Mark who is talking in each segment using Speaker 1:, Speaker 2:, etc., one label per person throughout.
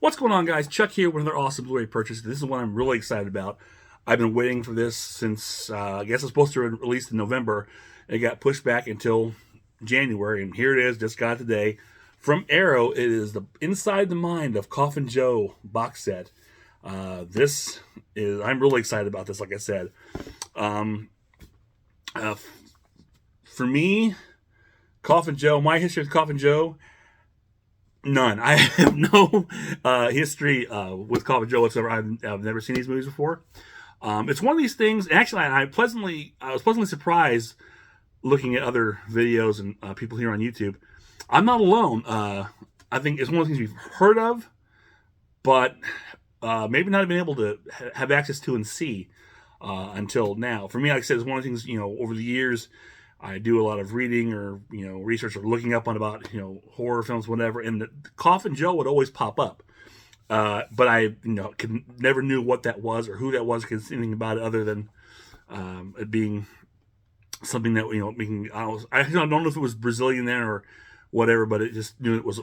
Speaker 1: What's going on, guys? Chuck here with another awesome Blu-ray purchase. This is one I'm really excited about. I've been waiting for this since, I guess it's supposed to be released in November. It got pushed back until January, and here it is, just got it today. From Arrow, it is the Inside the Mind of Coffin Joe box set. I'm really excited about this, like I said. Um, uh, for me, Coffin Joe, my history with Coffin Joe, none. I have no history with Coffin Joe whatsoever. I've never seen these movies before. It's one of these things. Actually, I was pleasantly surprised looking at other videos and people here on YouTube. I'm not alone. I think it's one of the things we've heard of, but maybe not been able to have access to and see until now. For me, like I said, it's one of the things, over the years, I do a lot of reading or, research or looking up on about, horror films, whatever. And the Coffin Joe would always pop up. But I, never knew what that was or who that was, because anything about it other than it being something that, I don't know if it was Brazilian there or whatever, but it just knew it was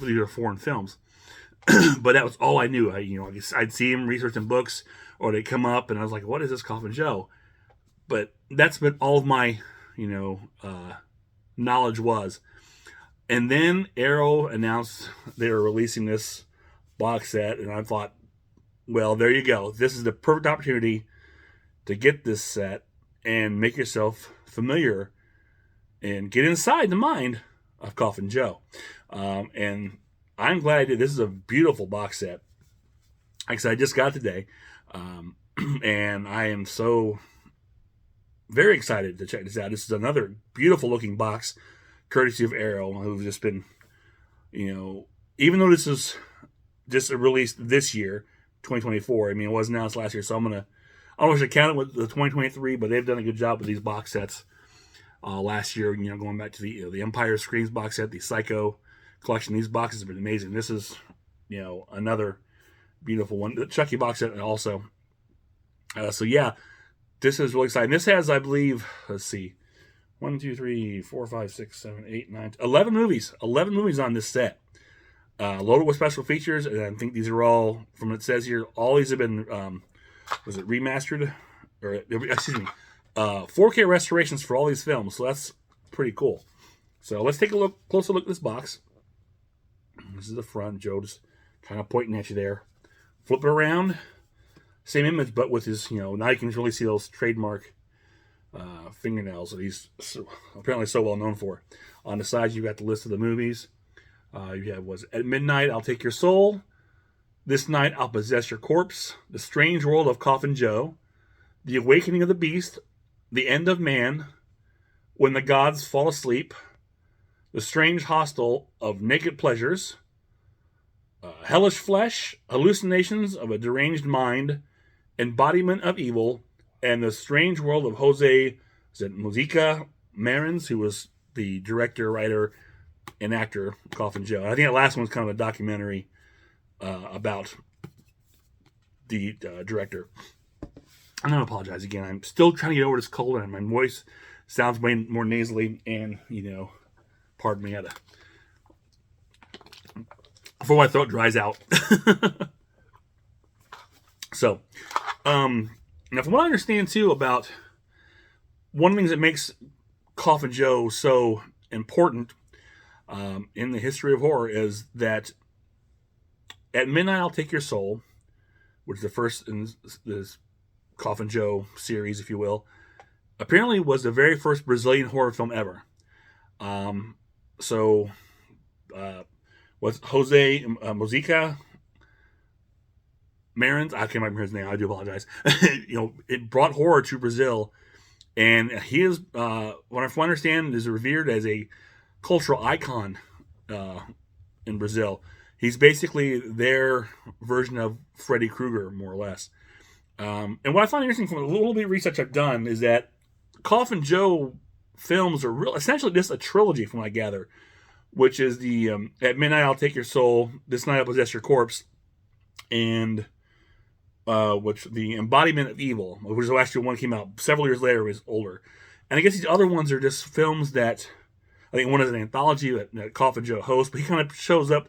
Speaker 1: either foreign films. But that was all I knew. I'd see him researching books, or they'd come up and I was like, what is this Coffin Joe? But that's been all of my, knowledge was. And then Arrow announced they were releasing this box set, and I thought, well, there you go. This is the perfect opportunity to get this set and make yourself familiar and get inside the mind of Coffin Joe. And I'm glad I did. This is a beautiful box set. Like I said, I just got it today. And I am so very excited to check this out. This is another beautiful looking box, courtesy of Arrow, who've just been, even though this is just released this year, 2024. It was announced last year, so I don't know if I should count it with the 2023, but they've done a good job with these box sets. Last year, going back to the Empire Screams box set, the Psycho collection. These boxes have been amazing. This is, another beautiful one. The Chucky box set also. So yeah, this is really exciting. This has, I believe, let's see, 1, 2, 3, 4, 5, 6, 7, 8, 9, 11 movies. 11 movies on this set. Loaded with special features, and I think these are all, from what it says here, all these have been, was it remastered? Or, excuse me, 4K restorations for all these films, so that's pretty cool. So let's take a closer look at this box. This is the front. Joe just kind of pointing at you there. Flip it around. Same image, but with his, now you can really see those trademark fingernails that he's apparently so well known for. On the side, you've got the list of the movies. You have, At Midnight, I'll Take Your Soul. This Night, I'll Possess Your Corpse. The Strange World of Coffin Joe. The Awakening of the Beast. The End of Man. When the Gods Fall Asleep. The Strange Hostel of Naked Pleasures. Hellish Flesh. Hallucinations of a Deranged Mind. Embodiment of Evil. And The Strange World of Jose Mujica Marins, who was the director, writer, and actor Coffin Joe. I think that last one's kind of a documentary about the director. I'm going to apologize again. I'm still trying to get over this cold, and my voice sounds way more nasally, and, pardon me, before my throat dries out. So, now from what I understand, too, about one of the things that makes Coffin Joe so important in the history of horror is that At Midnight, I'll Take Your Soul, which is the first in this Coffin Joe series, if you will, apparently was the very first Brazilian horror film ever. Was Jose Mujica Marins? I can't remember his name. I do apologize. It brought horror to Brazil, and he is, what I understand, is revered as a cultural icon in Brazil. He's basically their version of Freddy Krueger, more or less. And what I find interesting from a little bit of research I've done is that Coffin Joe films are essentially just a trilogy, from what I gather, which is the At Midnight, I'll Take Your Soul, This Night, I'll Possess Your Corpse, and which the Embodiment of Evil, which is actually one that came out several years later, was older. And I guess these other ones are just films that, I think one is an anthology that Coffin Joe hosts, but he kind of shows up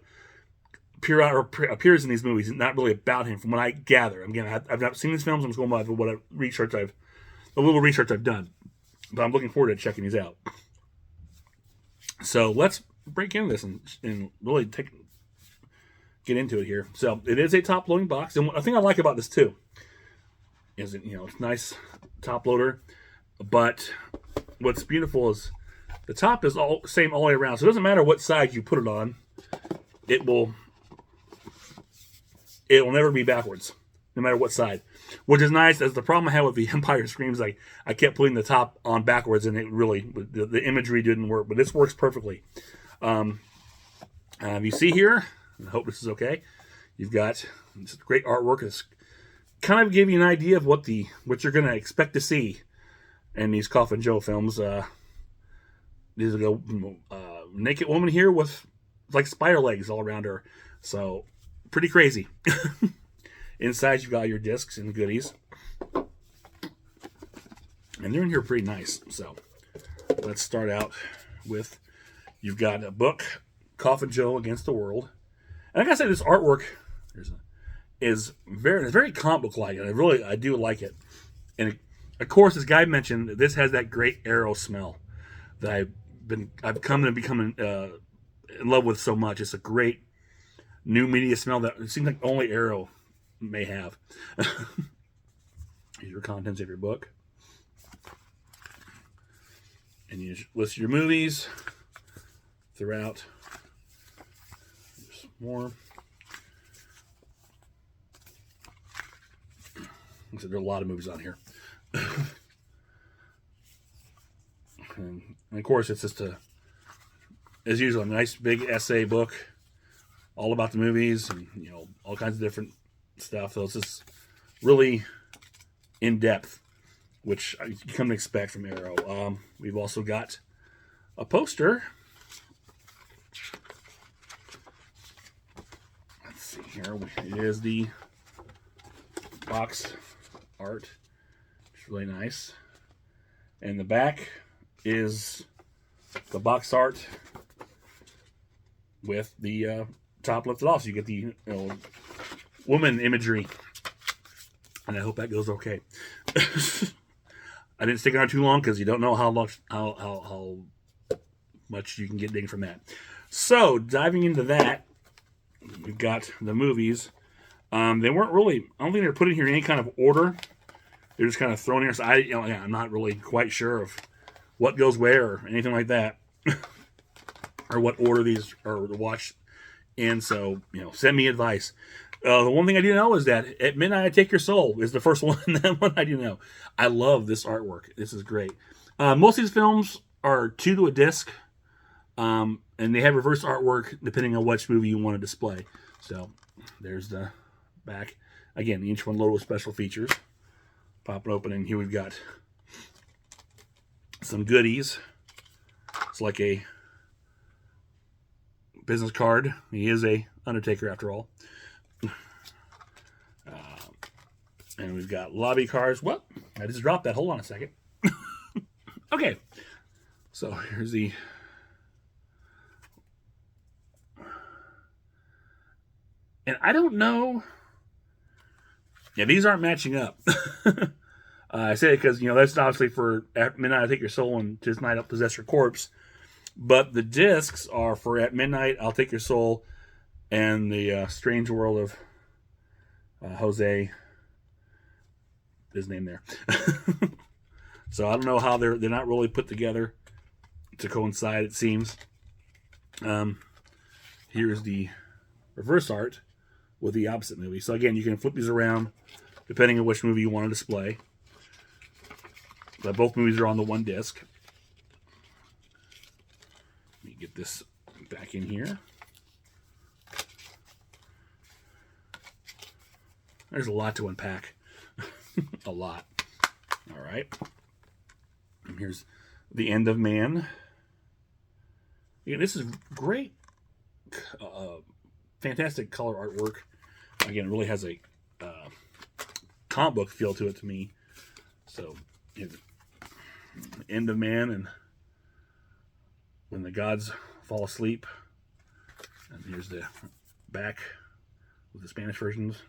Speaker 1: appears in these movies is not really about him, from what I gather. Again, I've not seen these films. I'm just going by what a little research I've done, but I'm looking forward to checking these out. So let's break into this and really get into it here. So it is a top loading box, and one thing I like about this too is it's nice top loader, but what's beautiful is the top is all same all the way around. So it doesn't matter what side you put it on, it will never be backwards, no matter what side. Which is nice. As the problem I had with the Empire Screams, I kept putting the top on backwards, and it really the imagery didn't work. But this works perfectly. You see here, I hope this is okay. You've got this great artwork. It's kind of give you an idea of what you're going to expect to see in these Coffin Joe films. There's a naked woman here with like spider legs all around her. So pretty crazy. Inside you've got your discs and goodies. And they're in here pretty nice. So let's start out with, you've got a book, Coffin Joe Against the World. And I gotta say, this artwork is very comic book like. And I do like it. And of course, as Guy mentioned, this has that great Arrow smell that I've come to become in love with so much. It's a great new media smell that it seems like only Arrow may have. Here's your contents of your book. And you list your movies throughout. There's more. So there are a lot of movies on here. And of course, it's just as usual, a nice big essay book, all about the movies and all kinds of different stuff. So it's just really in depth, which you come to expect from Arrow. We've also got a poster. Let's see here. It is the box art. It's really nice. And the back is the box art with the top lifted off, so you get the woman imagery, and I hope that goes okay. I didn't stick around too long because you don't know how much you can get digging from that. So diving into that, we've got the movies. They weren't really, I don't think they were put in here in any kind of order. They're just kind of thrown here. So I'm not really quite sure of what goes where or anything like that, or what order these are to watch in. So send me advice. The one thing I do know is that At Midnight I Take Your Soul is the first one. That one I do know. I love this artwork. This is great. Most of these films are 2 to a disc, and they have reverse artwork depending on which movie you want to display. So there's the back. Again, each one loaded with special features. Pop it open, and here we've got some goodies. It's like a business card. He is a Undertaker after all. And we've got lobby cards. Well, I just dropped that. Hold on a second. Okay. So here's the... And I don't know... Yeah, these aren't matching up. I say it because, that's obviously for At Midnight I Take Your Soul and Tis Night I'll Possess Your Corpse. But the discs are for At Midnight I'll Take Your Soul and the Strange World of Jose. His name there. So I don't know how they're not really put together to coincide, it seems. Here's the reverse art with the opposite movie. So again, you can flip these around depending on which movie you want to display. But both movies are on the one disc. Let me get this back in here. There's a lot to unpack. A lot. All right. And here's The End of Man. Again, this is great, fantastic color artwork. Again, it really has a comic book feel to it to me. So, End of Man and When the Gods Fall Asleep. And here's the back with the Spanish versions,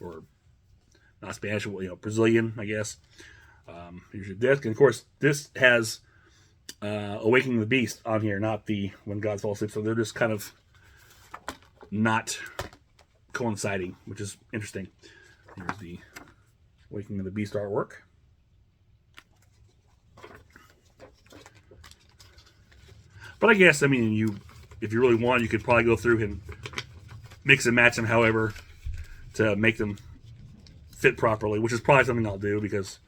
Speaker 1: or not Spanish, Brazilian, I guess. Here's your disc, and of course this has Awakening the Beast on here, not the When Gods Fall Asleep. So they're just kind of not coinciding, which is interesting. Here's the Awakening of the Beast artwork. But I guess, I mean, if you really want, you could probably go through and mix and match them however to make them fit properly, which is probably something I'll do because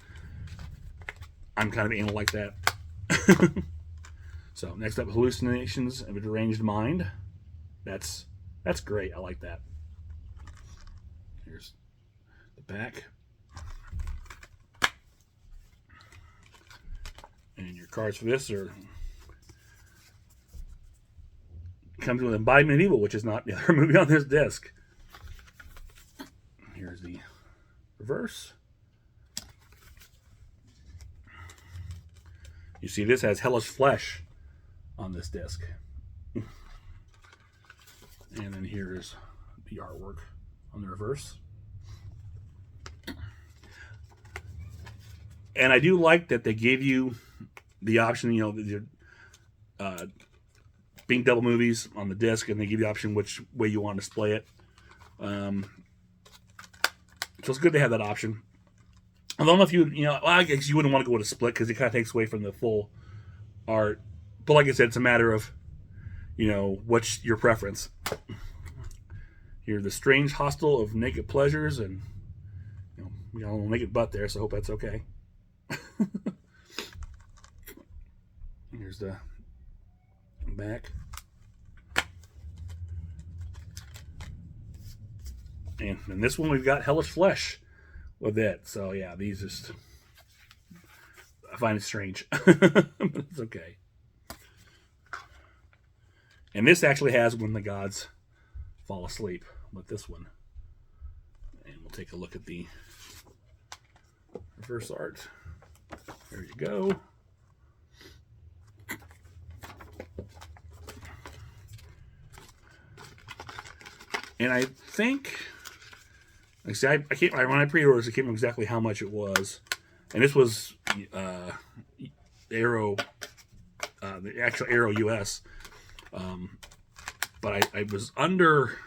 Speaker 1: I'm kind of anal like that. So next up, Hallucinations of a Deranged Mind. That's great. I like that. Here's the back. And your cards for this comes with Embodiment of Evil, which is not the other movie on this disc. Here's the reverse. You see, this has Hellish Flesh on this disc. And then here's the artwork on the reverse. And I do like that they gave you the option, being double movies on the disc, and they give you the option which way you want to display it. So it's good to have that option. I don't know if I guess you wouldn't want to go with a split because it kind of takes away from the full art. But like I said, it's a matter of, what's your preference. Here's the Strange Hostel of Naked Pleasures, and we got a little naked butt there, so I hope that's okay. Here's the back. And in this one, we've got Hellish Flesh with it. So, yeah, these just... I find it strange. But it's okay. And this actually has When the Gods Fall Asleep with this one. And we'll take a look at the reverse art. There you go. And I think... Like I said, when I pre-ordered this, I can't remember exactly how much it was. And this was Arrow, the actual Arrow US. But I was under,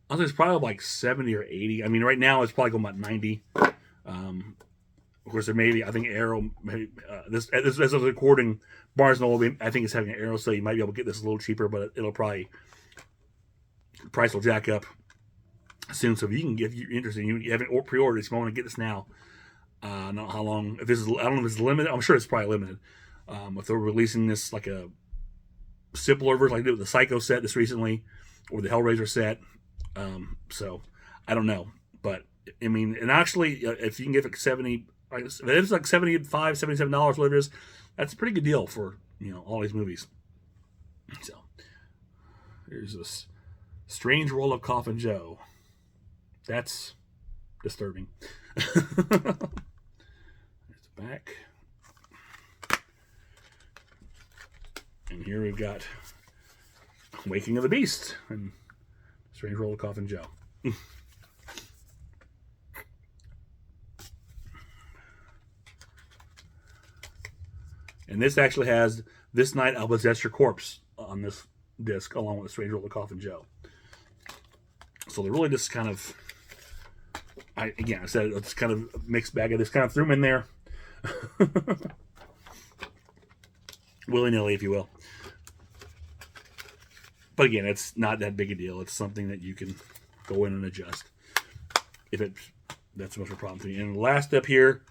Speaker 1: I think it's probably like 70 or 80. I mean, right now it's probably going about 90. Of course, there may be, I think Arrow, as of the recording, Barnes & Noble, I think it's having an Arrow, so you might be able to get this a little cheaper, but it'll probably, the price will jack up soon. So if you're interested, you haven't pre-ordered, you want to get this now. I don't know how long, I don't know if it's limited. I'm sure it's probably limited. If they're releasing this like a simpler version, like they did with the Psycho set this recently, or the Hellraiser set. So I don't know, but I mean, and actually, if you can get like 70, if it's like $75, $77, whatever it is, that's a pretty good deal for all these movies. So here's this Strange World of Coffin Joe. That's disturbing. There's the back. And here we've got Waking of the Beast and Strange World of Coffin Joe. And this actually has This Night I'll Possess Your Corpse on this disc, along with Strange World of Coffin Joe. So they're really just kind of, I said it's kind of a mixed bag. I just kind of threw them in there. Willy-nilly, if you will. But again, it's not that big a deal. It's something that you can go in and adjust if that's much of a problem for you. And last up here,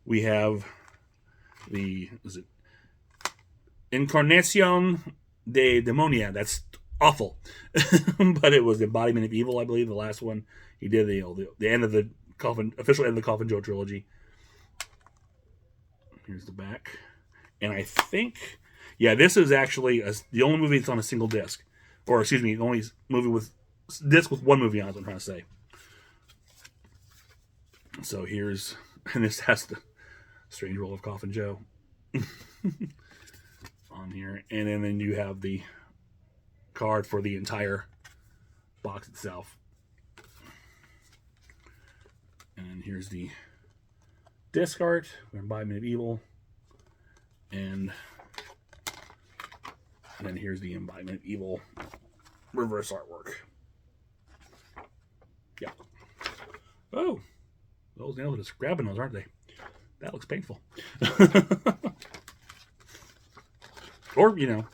Speaker 1: we have is it Encarnacion de Demonia? That's awful. But it was the Embodiment of Evil, I believe, the last one he did, the end of the Coffin, official end of the Coffin Joe trilogy. Here's the back. And I think, this is actually the only movie that's on a single disc. Or, excuse me, the only movie with disc with one movie on it, I'm trying to say. So and this has the Strange World of Coffin Joe on here. And then you have the card for the entire box itself. And here's the disc art, Embodiment of Evil. And then here's the Embodiment of Evil reverse artwork. Yeah. Oh, those nails are just grabbing those, aren't they? That looks painful. Or, you know,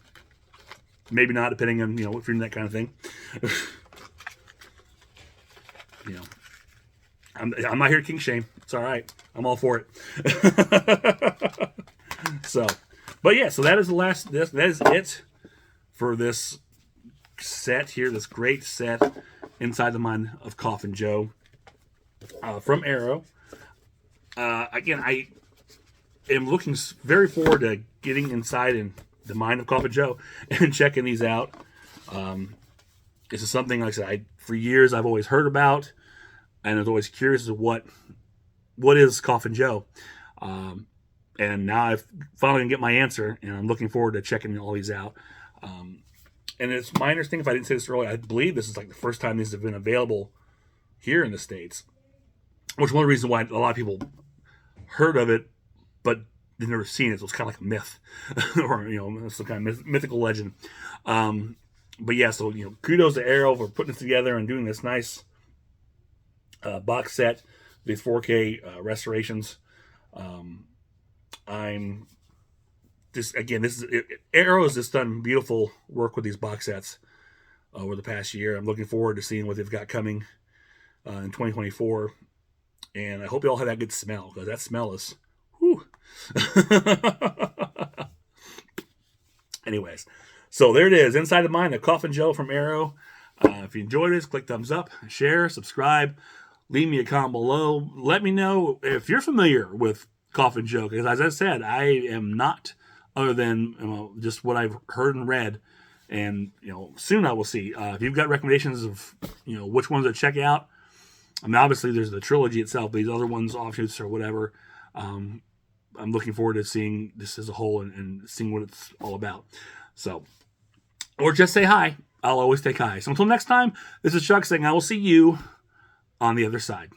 Speaker 1: maybe not, depending on, you know, if you're in that kind of thing. You know, I'm not here to king shame. It's all right. I'm all for it. So, but yeah, so that is the last. That is it for this set here. This great set, Inside the Mind of Coffin Joe, from Arrow. Again, I am looking very forward to getting inside in the mind of Coffin Joe and checking these out. This is something, like I said, for years I've always heard about, and I was always curious as to what is Coffin Joe. And now I've finally gonna get my answer, and I'm looking forward to checking all these out. And it's my understanding, if I didn't say this earlier, I believe this is like the first time these have been available here in the States, which is one of the reasons why a lot of people heard of it, but they've never seen it. So it's kind of like a myth, or, you know, some kind of mythical legend. But yeah, so, you know, kudos to Arrow for putting this together and doing this nice box set, these 4K restorations. I'm just, again, Arrow has just done beautiful work with these box sets over the past year. I'm looking forward to seeing what they've got coming in 2024. And I hope you all have that good smell, because that smell is, whew. Anyways, so there it is, Inside the Mind of Coffin Joe from Arrow. If you enjoyed this, click thumbs up, share, subscribe, leave me a comment below. Let me know if you're familiar with Coffin Joe, because as I said, I am not, other than, you know, just what I've heard and read. And, you know, soon I will see. If you've got recommendations of, you know, which ones to check out. I mean, obviously there's the trilogy itself, but these other ones, offshoots or whatever, I'm looking forward to seeing this as a whole and seeing what it's all about. So, or just say hi. I'll always take hi. So until next time, this is Chuck saying I will see you on the other side.